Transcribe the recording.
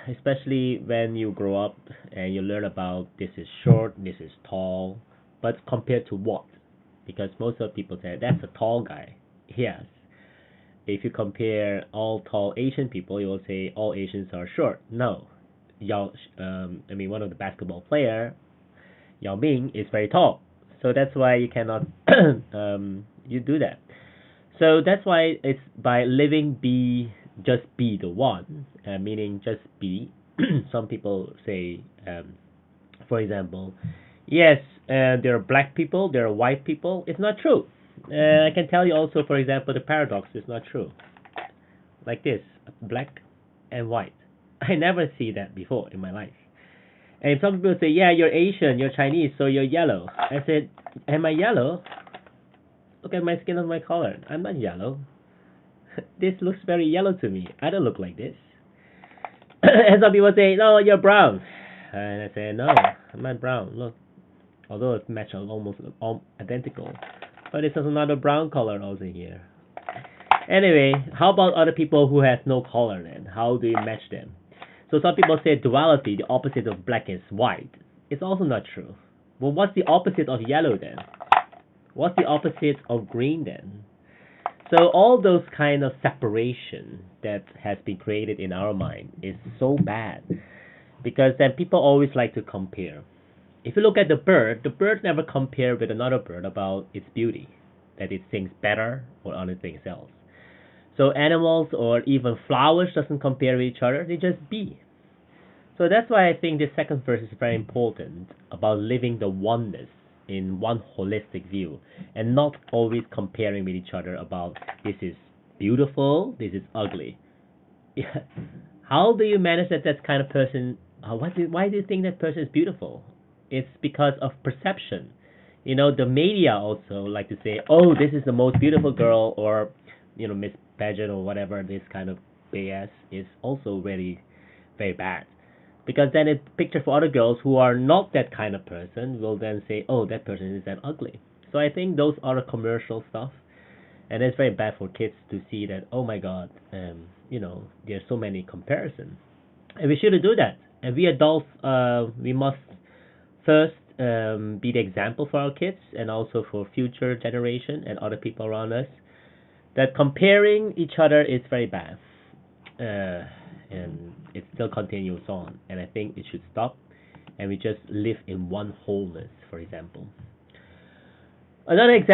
especially when you grow up and you learn about this is short, this is tall, but compared to what? Because most of the people say that's a tall guy. Yes. If you compare all tall Asian people, you will say all Asians are short. No. One of the basketball player, Yao Ming, is very tall. So that's why you cannot you do that. So that's why it's by living just be the one, meaning just be. Some people say, for example, yes, there are black people, there are white people. It's not true. I can tell you also, for example, the paradox is not true. Like this, black and white. I never see that before in my life. And some people say, yeah, you're Asian, you're Chinese, so you're yellow. I said, am I yellow? Look at my skin and my color. I'm not yellow. This looks very yellow to me. I don't look like this. And some people say, no, you're brown. And I say, no, I'm not brown. Look, although it's matched almost identical, but it's another brown color also here. Anyway, how about other people who have no color then? How do you match them? So some people say duality, the opposite of black is white. It's also not true. Well, what's the opposite of yellow then? What's the opposite of green then? So all those kind of separation that has been created in our mind is so bad, because then people always like to compare. If you look at the bird never compare with another bird about its beauty, that it sings better or anything else. So animals or even flowers doesn't compare with each other, they just be. So that's why I think this second verse is very important about living the oneness in one holistic view and not always comparing with each other about this is beautiful, this is ugly. Yeah. How do you manage that kind of person? Why do you think that person is beautiful? It's because of perception. The media also like to say, oh, this is the most beautiful girl, or Miss Pageant or whatever. This kind of BS is also very, very bad, because then a picture for other girls who are not that kind of person will then say, oh, that person is that ugly. So I think those are the commercial stuff, and it's very bad for kids to see that, oh my god, there's so many comparisons, and we shouldn't do that. And we adults, we must first be the example for our kids and also for future generation and other people around us, that comparing each other is very bad. And it still continues on, and I think it should stop, and we just live in one wholeness. For example, another example